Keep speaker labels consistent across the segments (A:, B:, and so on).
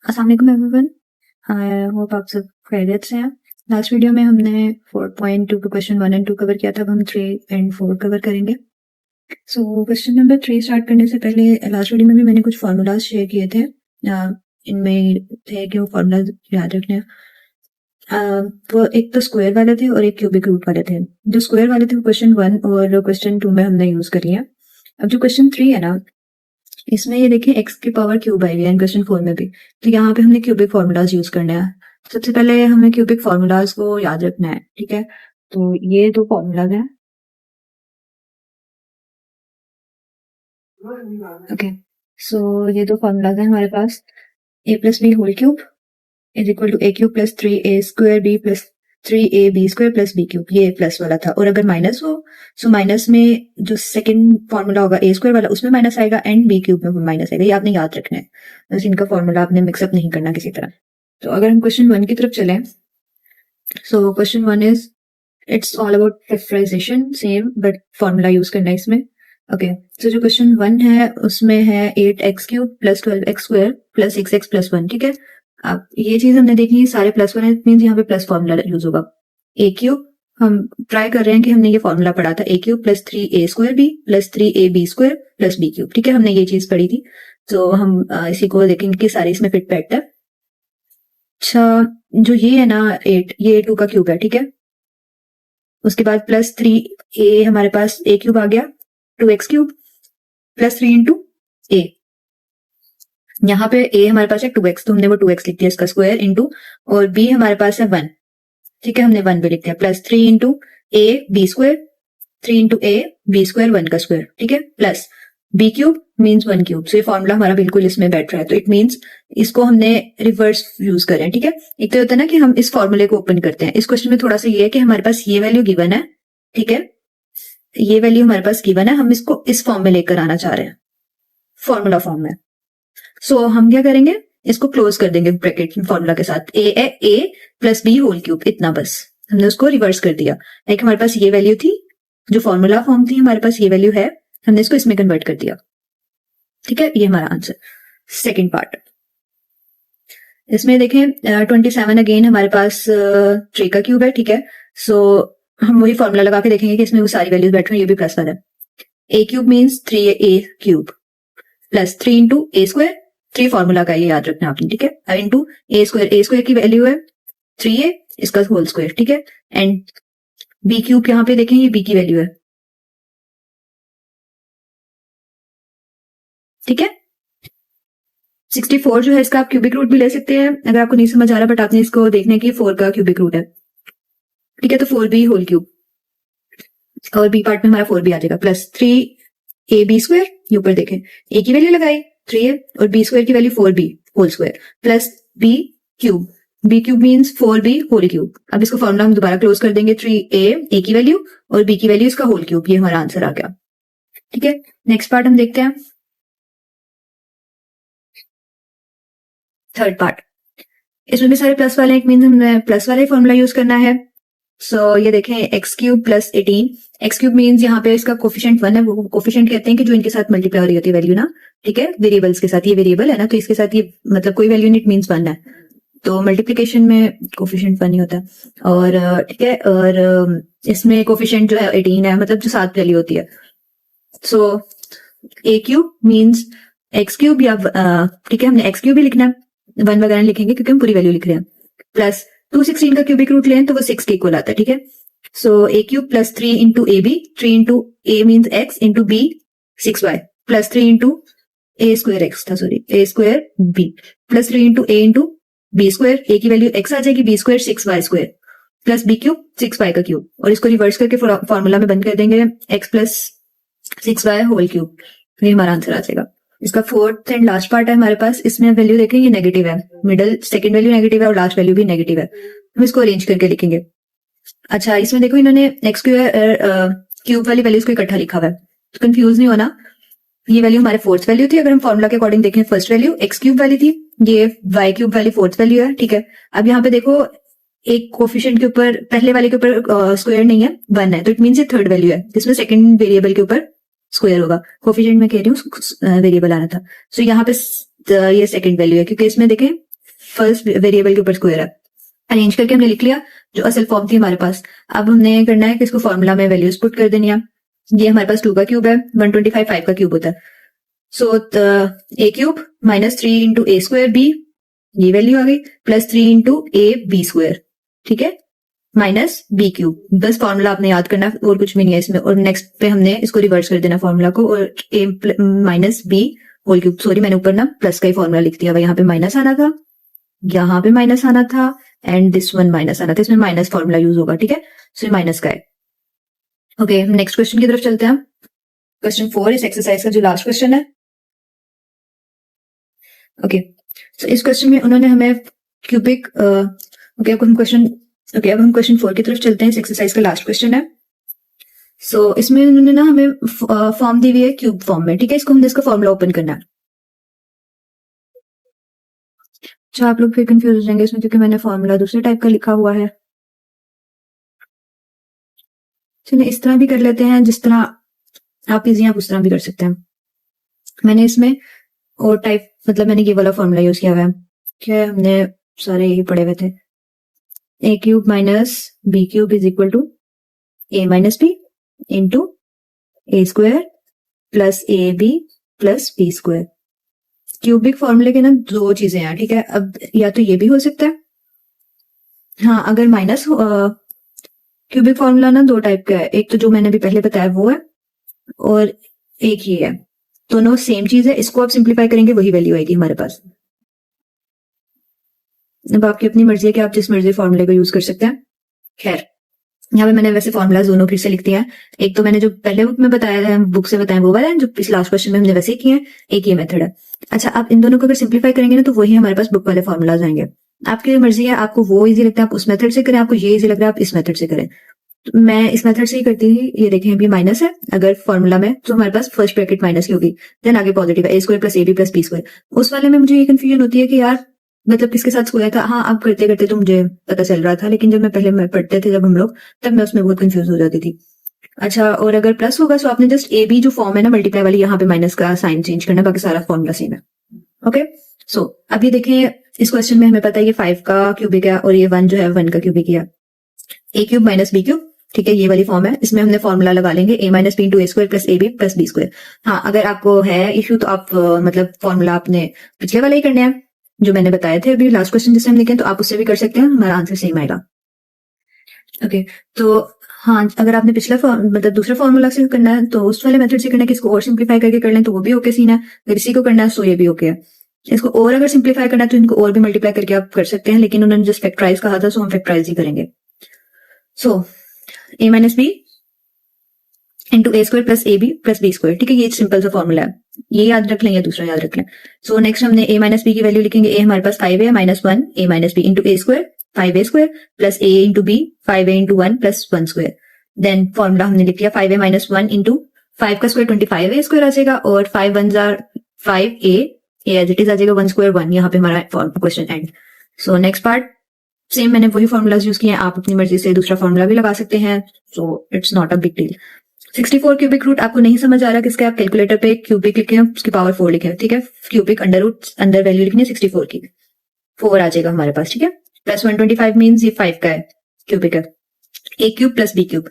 A: अस्सलाम वालेकुम everyone. I hope आप सब खैरियत से हैं। लास्ट वीडियो में हमने 4.2 के क्वेश्चन 1 एंड 2 कवर किया था। अब हम 3 एंड 4 कवर करेंगे। सो क्वेश्चन नंबर 3 स्टार्ट करने से पहले लास्ट वीडियो में भी मैंने कुछ फार्मूलाज शेयर किए थे। इनमें थे कि वो फार्मूलाज याद रखने हैं। तो एक तो स्क्वायर वाले थे और एक क्यूबिक रूट वाले थे। जो स्क्वायर वाले थे वो क्वेश्चन 1 और क्वेश्चन 2 में हमने यूज करी है। अब जो क्वेश्चन 3 है ना, इसमें ये देखिए एक्स की पावर क्यूब आई है क्वेश्चन 4 में भी। तो यहाँ पे हमने क्यूबिक फॉर्मूलाज यूज करने हैं। सबसे पहले हमें क्यूबिक फॉर्मूलाज को याद रखना है, ठीक है। तो ये दो फॉर्मूलाज हैं। ओके, सो ये दो फॉर्मूलाज हैं हमारे पास। A plus B whole cube is equal to A cube plus 3a square B plus 3ab square plus B cube. ये प्लस वाला था, और अगर माइनस हो सो माइनस में जो सेकंड फॉर्मूला होगा ए स्क्वायर वाला उसमें माइनस आएगा एंड बी क्यूब में माइनस आएगा। ये आपने याद रखना है, बस इनका फॉर्मूला आपने मिक्सअप नहीं करना किसी तरह। तो अगर हम क्वेश्चन 1 की तरफ चलें, so question 1 is it's all about factorization, same but formula use करना है इसमें। ओके, सो जो क्वेश्चन 1 है उसमें है 8x cube plus 12x square plus 6x plus 1, ठीक है। अब ये चीज हमने देखी, सारे प्लस 1 है, मीन्स यहाँ पे प्लस फॉर्मूला यूज होगा। ए क्यूब हम ट्राई कर रहे हैं कि हमने ये फॉर्मूला पढ़ा था, A cube plus 3a square B plus 3ab square plus B cube, ठीक है। हमने ये चीज पढ़ी थी, तो हम इसी को देखेंगे कि सारे इसमें फिट बैठता है। अच्छा, जो ये है ना 8, ये 2 का क्यूब है, ठीक है। उसके बाद प्लस 3a हमारे पास a क्यूब आ गया, 2x क्यूब प्लस 3 इंटू ए। यहाँ पे a हमारे पास है 2x, तो हमने वो 2x लिख दिया इसका स्क्वायर इंटू, और b हमारे पास है 1, ठीक है, हमने 1 भी लिख दिया, plus 3 into a b square, 3 into a b square 1 का स्क्वायर, ठीक है, plus b cube means 1 cube. So ये फॉर्मूला हमारा बिल्कुल इसमें बैठ रहा है, तो इट मीन्स इसको हमने रिवर्स यूज करें, ठीक है। एक तो होता है ना कि हम इस फॉर्मूले को ओपन करते हैं। इस क्वेश्चन में थोड़ा सा ये है कि हमारे पास ये वैल्यू गिवन है, ठीक है, ये वैल्यू हमारे पास गिवन है, हम इसको इस फॉर्म में लेकर आना चाह रहे हैं, फॉर्मूला फॉर्म में। सो हम क्या करेंगे, इसको क्लोज कर देंगे ब्रैकेट फॉर्मूला के साथ, ए प्लस बी होल क्यूब, इतना बस हमने उसको रिवर्स कर दिया। लाइक हमारे पास ये वैल्यू थी, जो फॉर्मूला फॉर्म थी हमारे पास ये वैल्यू है, हमने इसको इसमें कन्वर्ट कर दिया, ठीक है। ये हमारा आंसर। सेकेंड पार्ट, इसमें देखें 27 अगेन हमारे पास 3 का क्यूब है, ठीक है। सो हम वही फॉर्मूला लगा के देखेंगे कि इसमें वो सारी वैल्यूज बैठ रही है, ये भी प्लस वाला है। A cube means 3a cube plus 3 into A square, 3 formula का ये याद रखना आपने, ठीक है, इंटू ए स्क्वायर की वैल्यू है 3a, इसका होल स्क्वायर, ठीक है, एंड बी क्यूब यहाँ पे देखें ये बी की वैल्यू है, ठीक है। 64 जो है इसका आप क्यूबिक रूट भी ले सकते हैं अगर आपको नहीं समझ आ रहा, बट आपने इसको देखने की 4 का क्यूबिक रूट है, ठीक है। तो 4b होल क्यूब, और बी पार्ट में हमारा 4b आ जाएगा, प्लस 3ab स्क्वायर, ये ऊपर देखें a की वैल्यू लगाई 3a और b स्क्वायर की value 4b whole square plus b cube means 4b whole cube. अब इसको फॉर्मूला हम दोबारा क्लोज कर देंगे, 3a की वैल्यू और b की वैल्यू इसका होल क्यूब, ये हमारा आंसर आ गया, ठीक है। नेक्स्ट पार्ट हम देखते हैं, थर्ड पार्ट। इसमें भी सारे प्लस वाले, एक मीन्स हमने प्लस वाला ही फॉर्मूला यूज करना है। सो ये देखें x cube plus 18, x cube means यहाँ पे इसका कोफिशिएंट 1 है, वो कोफिशिएंट कहते हैं कि जो इनके साथ मल्टीप्लाई हो रही होती है वैल्यू ना, ठीक है, वेरिएबल्स के साथ, ये वेरिएबल है ना, तो इसके साथ ये मतलब कोई वैल्यू नहीं, इट मीन्स 1 है, तो मल्टीप्लीकेशन में कोफिशिएंट 1 ही होता है। और ठीक है, और इसमें कोफिशिएंट जो है 18 है, मतलब जो साथ वैल्यू होती है। सो ए क्यूब मीन्स एक्स क्यूब, या ठीक है, हमने एक्स क्यूब भी लिखना है, 1 वगैरह लिखेंगे क्योंकि हम पूरी वैल्यू लिख रहे हैं, प्लस 216 का क्यूबिक रूट लें तो वो 6 के इक्वल आता है, ठीक है। So A cube plus 3 into A B, 3 into A means X into B 6y plus 3 into A square X था, sorry A square B plus 3 into A into B square, A की value X आ जाएगी, B square 6y square plus B cube 6y का cube, और इसको reverse करके formula में बंद कर देंगे x plus 6y whole cube, ये हमारा आंसर आ जाएगा। इसका फोर्थ एंड लास्ट पार्ट है हमारे पास, इसमें वैल्यू देखें ये नेगेटिव है, मिडल सेकंड वैल्यू नेगेटिव है और लास्ट वैल्यू भी नेगेटिव है, हम इसको अरेंज करके लिखेंगे। अच्छा, इसमें देखो इन्होंने एक्स क्यूब वाली वैल्यूज को इकट्ठा लिखा हुआ है, तो कंफ्यूज नहीं होना, ये वैल्यू हमारे फोर्थ वैल्यू थी, अगर हम फॉर्मूला के अकॉर्डिंग देखें फर्स्ट वैल्यू एक्स क्यूब वाली थी, ये वाई क्यूब वाली फोर्थ वैल्यू है, ठीक है। अब यहाँ पे देखो एक कोफिशिएंट के ऊपर, पहले वाले के ऊपर स्क्वायर नहीं है, 1 है, तो इट मीन्स ये थर्ड वैल्यू है, जिसमें सेकंड वेरिएबल के ऊपर स्क्वायर होगा, कोफिशिएंट में कह रही हूँ वेरिएबल आना था। सो यहाँ पे ये सेकंड वैल्यू है, क्योंकि इसमें देखें फर्स्ट वेरिएबल के ऊपर स्क्वायर है। अरेंज करके हमने लिख लिया जो असल फॉर्म थी हमारे पास। अब हमने करना है कि इसको फॉर्मूला में वैल्यूज पुट कर देनी है। ये हमारे पास 2 का क्यूब है, 125 5 का क्यूब होता है। सो ए क्यूब माइनस 3 इंटू ए स्क्वायर बी, ये वैल्यू आ गई, प्लस 3 इंटू ए बी स्क्वायर, ठीक है, माइनस बी क्यूब। बस फॉर्मूला आपने याद करना और कुछ भी नहीं है इसमें। और नेक्स्ट पे हमने इसको रिवर्स कर देना फॉर्मूला को, और A minus B whole cube. Sorry मैंने ऊपर ना प्लस का ही फॉर्मूला लिख दिया, यहाँ पे माइनस आना था, यहाँ पे माइनस आना था, एंड दिस वन माइनस आना था। इसमें माइनस फॉर्मूला यूज होगा, ठीक है। सो माइनस का है। ओके, नेक्स्ट क्वेश्चन की तरफ चलते हैं। क्वेश्चन 4 इस एक्सरसाइज का जो लास्ट क्वेश्चन है। ओके, सो इस क्वेश्चन में उन्होंने हमें क्यूबिक अब हम क्वेश्चन 4 की तरफ चलते हैं। इस एक्सरसाइज का लास्ट क्वेश्चन है। सो इसमें उन्होंने ना हमें फॉर्म दी हुई है क्यूब फॉर्म में, ठीक है। इसको हमने इसका फॉर्मूला ओपन करना है। अच्छा, आप लोग फिर कंफ्यूज हो जाएंगे इसमें क्योंकि मैंने फॉर्मूला दूसरे टाइप का लिखा हुआ है। चलिए इस तरह भी कर लेते हैं, जिस तरह आप इजी आप उस तरह भी कर सकते हैं। मैंने इसमें और टाइप मतलब मैंने ये वाला फॉर्मूला यूज किया हुआ है, क्या हमने सारे यही पढ़े हुए थे। A cube minus B cube is equal to A minus B into A square plus A B plus B square. Cubic फॉर्मूले के ना दो चीजें हैं, ठीक है। अब या तो ये भी हो सकता है, हाँ, अगर माइनस क्यूबिक फॉर्मूला ना दो टाइप का है, एक तो जो मैंने अभी पहले बताया वो है, और एक ही है, दोनों सेम चीज है। इसको आप सिंप्लीफाई करेंगे वही वैल्यू आएगी हमारे पास। अब आपकी अपनी मर्जी है कि आप जिस मर्जी फॉर्मूले को यूज कर सकते हैं। खैर, यहाँ पे मैंने वैसे फॉर्मूला दोनों फिर से लिख दिया है। एक तो मैंने जो पहले बुक में बताया है, बुक से बताया वो वाला है, जो इस लास्ट क्वेश्चन में हमने वैसे ही किए हैं। एक ये मेथड है। अच्छा, आप इन दोनों को अगर सिंप्लीफाई करेंगे ना तो वही हमारे पास बुक वाले फॉर्मूलाज आएंगे। आपकी मर्जी है, आपको वो इजी लगता है आप उस मेथड से करें, आपको ये इजी लग रहा है आप इस मेथड से करें। तो मैं इस मेथड से ही करती थी। ये देखें अभी माइनस है अगर फॉर्मूला में, तो हमारे पास फर्स्ट ब्रैकेट माइनस की होगी, देन आगे पॉजिटिव है, A square plus A B plus B square. उस वाले में मुझे ये कंफ्यूजन होती है कि यार मतलब किसके साथ स्क्वायर था। हाँ, अब करते करते तो मुझे पता चल रहा था, लेकिन जब मैं पहले पढ़ते थे जब हम लोग, तब मैं उसमें बहुत कंफ्यूज हो जाती थी। अच्छा, और अगर प्लस होगा तो आपने जस्ट ए बी जो फॉर्म है ना मल्टीप्लाई वाली, यहाँ पे माइनस का साइन चेंज करना, बाकी सारा फॉर्मूला सेम है। ओके, सो अभी देखिए इस क्वेश्चन में हमें पता है ये 5 का क्यूबिक है और ये 1 जो है 1 का क्यूबिक है। A cube minus B cube, ठीक है, ये वाली फॉर्म है। इसमें हमने फॉर्मूला लगा लेंगे A minus B into A square plus A B plus B square. हाँ, अगर आपको है इश्यू तो आप मतलब फॉर्मूला आपने पिछले वाले ही करने हैं जो मैंने बताए थे अभी लास्ट क्वेश्चन जिससे हम लिखे, तो आप उससे भी कर सकते हैं, हमारा आंसर सेम आएगा। ओके, तो हाँ, अगर आपने पिछला मतलब दूसरा फॉर्मूला से करना है तो उस वाले मेथड से करना है कि इसको और सिंप्लीफाई करके कर लें तो वो भी ओके सीन है। अगर इसी को करना है तो ये भी ओके है। इसको और अगर सिंप्लीफाई करना है तो इनको और भी मल्टीप्लाई करके आप कर सकते हैं, लेकिन उन्होंने जस्ट फैक्टराइज कहा था, सो हम फैक्टराइज ही करेंगे। So A minus B into A square plus A B plus B square, ठीक है, ये सिंपल सा फॉर्मूला है, ये याद रख लें या दूसरा याद रख लें। सो नेक्स्ट हमने ए माइनस बी की वैल्यू लिखेंगे। ए हमारे पास 5 है, minus 1 A minus B into A square 5 A square plus A into B 5 A into 1 plus 1 square. Then formula हमने लिख लिया 5 ए माइनस 1 इंटू 5 का स्क्वायर 25 ए स्क्वायर आ जाएगा, और 5 1 जार 5 ए एज इट इज आ जाएगा 1 स्क्वायर 1। यहाँ पे हमारा question end. So next part same, मैंने वही फॉर्मूलाज यूज किए हैं, आप अपनी मर्जी से दूसरा फॉर्मूला भी लगा सकते हैं। So it's not a big deal. 64 cubic root आपको नहीं समझ आ रहा किसके, आप कैलकुलेटर पे क्यूबिक लिखे उसकी पावर 4 लिखे, ठीक है। क्यूबिक अंडर रूट अंदर वैल्यू लिखनी है 64 की, 4 आ जाएगा हमारे पास, ठीक है। प्लस 125 मीन्स ये 5 का है, क्यूबिक है। A cube plus B cube,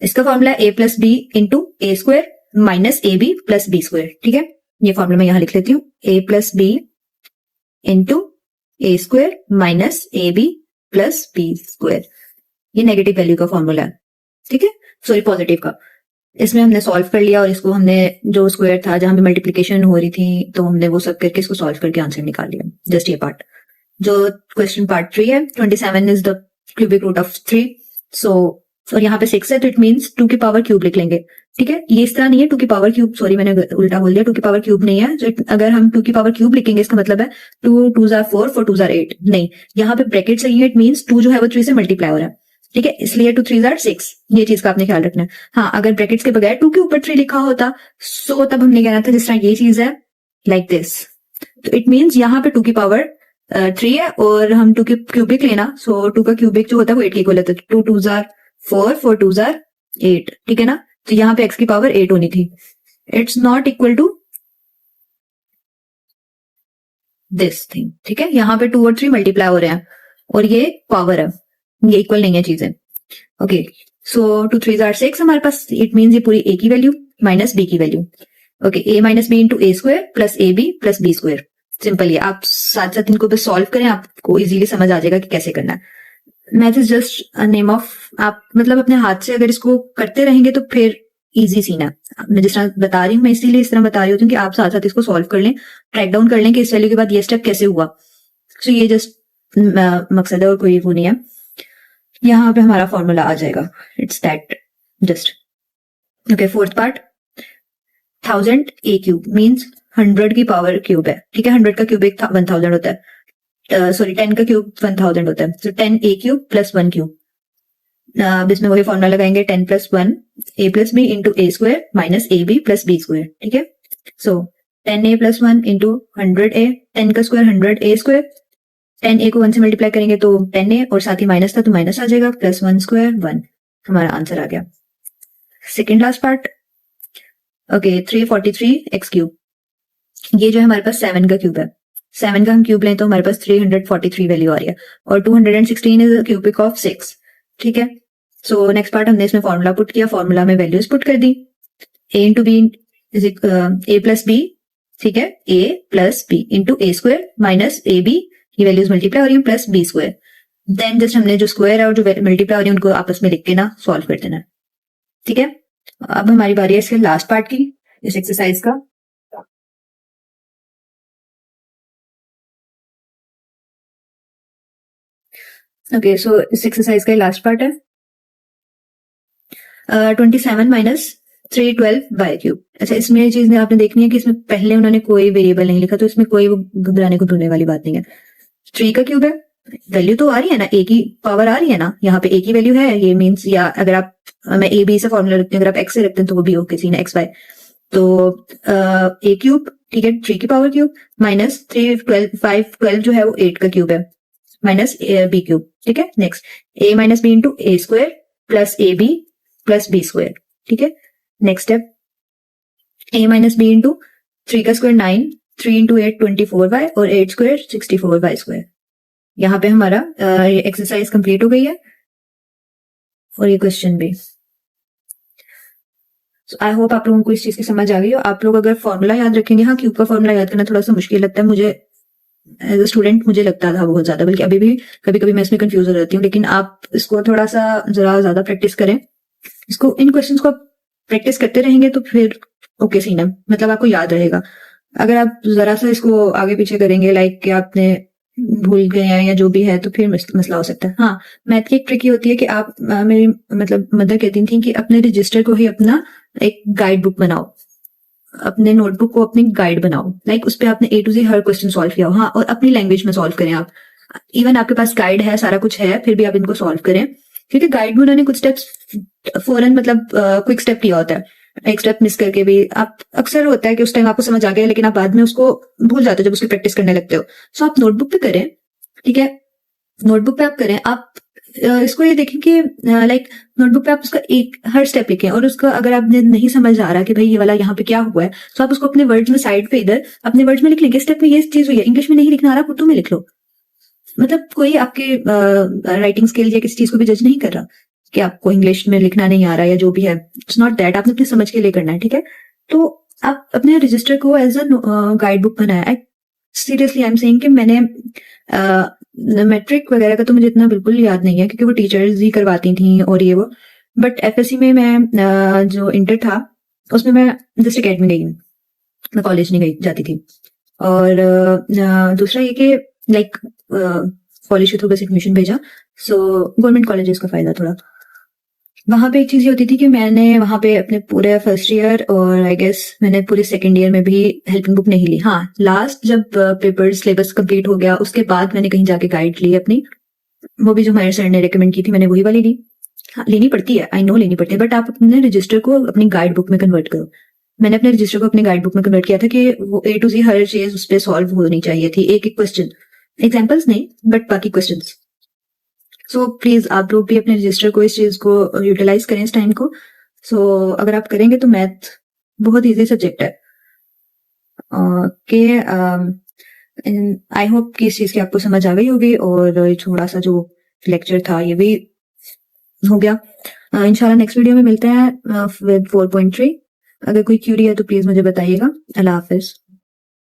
A: इसका formula A plus B into A square minus A B plus B square, ठीक है। ये फॉर्मूला मैं यहाँ लिख लेती हूँ, A plus B into A square minus A B plus B square. ये नेगेटिव वैल्यू का फॉर्मूला है, ठीक है, सॉरी पॉजिटिव का। इसमें हमने सॉल्व कर लिया और इसको हमने जो स्क्वायर था जहां पे मल्टीप्लिकेशन हो रही थी तो हमने वो सब करके इसको सॉल्व करके आंसर निकाल लिया, जस्ट ये पार्ट। जो क्वेश्चन पार्ट 3 है, 27 is the cubic root of 3। So और यहाँ पे 6 है तो इट मीन्स 2 की पावर क्यूब लिख लेंगे, ठीक है। ये इस तरह नहीं है 2 की पावर क्यूब, सॉरी मैंने उल्टा बोल दिया, 2 की पावर क्यूब नहीं है। तो अगर हम 2 की पावर क्यूब लिखेंगे इसका मतलब है 2 2 जार 4 4 2 जार 8, नहीं, यहाँ पे ब्रैकेट सही है, इट मीन्स 2 जो है वो 3 से मल्टीप्लाई हो रहा है, ठीक है, इसलिए 2 3 जार 6। ये चीज का आपने ख्याल रखना है। हाँ, अगर ब्रैकेट्स के बगैर 2 के ऊपर 3 लिखा होता सो तब हमने कहना था जिस तरह ये चीज है लाइक दिस, तो इट मीन्स यहाँ पे 2 की पावर 3 है और हम 2 की क्यूबिक लेना, सो 2 का क्यूबिक जो होता है वो 8 के इक्वल होता है। 2 2 जार 4 4 2 जार 8, ठीक है ना। तो यहाँ पे x की पावर 8 होनी थी। It's not equal to this thing, ठीक है। यहाँ पे 2 और 3 मल्टीप्लाई हो रहे हैं और ये पावर है, ये इक्वल नहीं है चीजें। ओके, सो 2 3 आर 6 हमारे पास, इट मीन्स ये पूरी ए की वैल्यू माइनस बी की value. Okay, a minus B into A square plus A B plus B square. Simple है, आप साथ साथ इनको बस सॉल्व करें, आपको इजीली समझ आ जाएगा कि कैसे करना है। Math is just a name of, आप मतलब अपने हाथ से अगर इसको करते रहेंगे तो फिर इजी सीन है। मैं जिस तरह बता रही हूँ, मैं इसीलिए इस तरह बता रही हूँ कि आप साथ साथ इसको सॉल्व कर लें, ट्रैक डाउन कर लें कि इस वैल्यू के बाद ये स्टेप कैसे हुआ। सो ये जस्ट मकसद है और कोई वो नहीं है। यहाँ पे हमारा फॉर्मूला आ जाएगा, it's that just. Okay, fourth part, 1000 A cube means 100 की पावर क्यूब है, ठीक है। 100 का क्यूब एक 1000 होता है, सॉरी 10 का क्यूब 1000 होता है। So 10 a cube plus 1 cube, अब इसमें वही फॉर्मूला लगाएंगे, 10 plus 1 a plus B into A square minus A B plus B square, ठीक है। सो 10 ए प्लस 1 इंटू 100 ए, 10 का स्क्वायर 100 ए स्क्वायर, 10 ए को 1 से मल्टीप्लाई करेंगे तो 10 ए और साथ ही माइनस था तो माइनस आ जाएगा, प्लस 1 स्क्वायर 1, हमारा आंसर आ गया। Second last part, okay 343 x cube, ये जो है हमारे पास 7 का क्यूब है। 7 का हम क्यूब लें तो हमारे पास 343 वैल्यू आ रही है, और 216 इज क्यूबिक ऑफ 6, ठीक है। सो नेक्स्ट पार्ट, हमने इसमें फॉर्मूला पुट किया, फॉर्मूला में वैल्यूज पुट कर दी, A into B is A plus B, ठीक है, A plus B into A square minus A B, ये वैल्यूज मल्टीप्लाई हो रही है, plus B square. Then just हमने जो स्क्वायर है और जो मल्टीप्लाई हो रही है उनको आपस में लिख के ना सॉल्व कर देना, ठीक है। अब हमारी बारी है इसके लास्ट पार्ट की, इस एक्सरसाइज का। ओके, सो इस एक्सरसाइज का लास्ट पार्ट है 27 माइनस 312 बाय क्यूब। अच्छा, इसमें ये चीज आपने देखनी है कि इसमें पहले उन्होंने कोई वेरिएबल नहीं लिखा, तो इसमें कोई घबराने को ढूंढने वाली बात नहीं है। 3 का क्यूब है, वैल्यू तो आ रही है ना, ए की पावर आ रही है ना, यहाँ पे ए की वैल्यू है, ये मीन्स, या अगर आप, मैं ए बी से फॉर्मूला रखती हूँ, अगर आप एक्स से रखते हैं तो वो भी ओके, सीन एक्स वाई, तो ए क्यूब, ठीक है, 3 की पावर क्यूब माइनस 3 12 5 12 जो है वो 8 का क्यूब है, माइनस बी क्यूब, ठीक है। Next, a minus B into A square plus A B plus B square, ठीक है। Next step, a minus B into 3 का स्क्वायर 9, 3 इंटू 8 24 वाई और 8 स्क्वायर 64 वाई स्क्वायर। यहाँ पे हमारा एक्सरसाइज कंप्लीट हो गई है और ये क्वेश्चन भी। आई होप आप लोगों को इस चीज की समझ आ गई हो। आप लोग अगर फॉर्मूला याद रखेंगे, हाँ क्यूब का फॉर्मूला याद करना थोड़ा सा मुश्किल लगता है मुझे, एज अ स्टूडेंट मुझे लगता था बहुत ज्यादा, बल्कि अभी भी कभी कभी मैं इसमें कंफ्यूज हो जाती हूँ, लेकिन आप इसको थोड़ा सा जरा ज्यादा प्रैक्टिस करें, इसको, इन क्वेश्चंस को प्रैक्टिस करते रहेंगे तो फिर ओके सीन है, मतलब आपको याद रहेगा। अगर आप जरा सा इसको आगे पीछे करेंगे, लाइक कि आपने भूल गए हैं या जो भी है, तो फिर मसला हो सकता है। हाँ, मैथ की एक ट्रिक ये होती है कि आप, मेरी मतलब मदर कहती थी कि अपने रजिस्टर को ही अपना एक गाइड बुक बनाओ, अपने नोटबुक को अपनी गाइड बनाओ, लाइक उस पर आपने ए टू जी हर क्वेश्चन सॉल्व किया हो, हाँ, और अपनी लैंग्वेज में सॉल्व करें आप। इवन आपके पास गाइड है, सारा कुछ है, फिर भी आप इनको सॉल्व करें, क्योंकि गाइड में उन्होंने कुछ स्टेप्स फौरन, मतलब क्विक स्टेप किया होता है, एक स्टेप मिस करके भी आप, अक्सर होता है कि उस टाइम आपको समझ आ गया लेकिन आप बाद में उसको भूल जाते हो जब उसकी प्रैक्टिस करने लगते हो। सो आप नोटबुक पे करें, ठीक है, नोटबुक पे आप करें, आप इसको ये देखें कि लाइक नोटबुक पे आप उसका एक हर स्टेप लिखें, और उसका अगर आपने नहीं समझ आ रहा कि भाई ये वाला यहाँ पे क्या हुआ है, तो आप उसको अपने वर्ड्स में साइड पे इधर अपने वर्ड्स में लिख लेंगे, स्टेप में ये चीज हुई है, इंग्लिश में नहीं लिखना आ रहा, उर्दू में लिख लो। मतलब कोई आपके राइटिंग स्किल या किसी चीज को भी जज नहीं कर रहा कि आपको इंग्लिश में लिखना नहीं आ रहा या जो भी है, इट्स नॉट दैट, आपने अपनी समझ के लिए करना है, ठीक है। तो आप अपने रजिस्टर को एज अ गाइड बुक बनाया। सीरियसली आई एम सेइंग कि मैंने मैट्रिक वगैरह का तो मुझे इतना बिल्कुल याद नहीं है, क्योंकि वो टीचर्स ही करवाती थी और ये वो, बट एफएससी में मैं जो इंटर था उसमें मैं जस्ट अकेडमी गई, मैं कॉलेज नहीं गई जाती थी। और दूसरा ये कि लाइक कॉलेज के थ्रू बस एडमिशन भेजा, सो गवर्नमेंट कॉलेजेस का फायदा थोड़ा। वहां पे एक चीज ये होती थी कि मैंने वहां पे अपने पूरे फर्स्ट ईयर और आई गेस मैंने पूरे सेकंड ईयर में भी हेल्पिंग बुक नहीं ली। हाँ, लास्ट जब पेपर सिलेबस कंप्लीट हो गया उसके बाद मैंने कहीं जाके गाइड ली अपनी, वो भी जो हमारे सर ने रिकमेंड की थी मैंने वही वाली ली। हाँ, लेनी पड़ती है, आई नो लेनी पड़ती है, बट आप अपने रजिस्टर को अपनी गाइड बुक में कन्वर्ट करो। मैंने अपने रजिस्टर को अपनी गाइड बुक में कन्वर्ट किया था कि वो ए टू जी हर चीज उस पर सॉल्व होनी चाहिए थी, एक एक क्वेश्चन, एग्जाम्पल्स नहीं बट बाकी क्वेश्चन। सो प्लीज आप लोग भी अपने रजिस्टर को, इस चीज को यूटिलाइज करें, इस टाइम को। सो अगर आप करेंगे तो मैथ बहुत इजी सब्जेक्ट है। कि आई होप कि इस चीज़ की आपको समझ आ गई होगी और ये थोड़ा सा जो लेक्चर था ये भी हो गया। इंशाल्लाह नेक्स्ट वीडियो में मिलते हैं विद 4.3। अगर कोई क्यूरी है तो प्लीज़ मुझे बताइएगा। अल्लाह हाफ़िज़।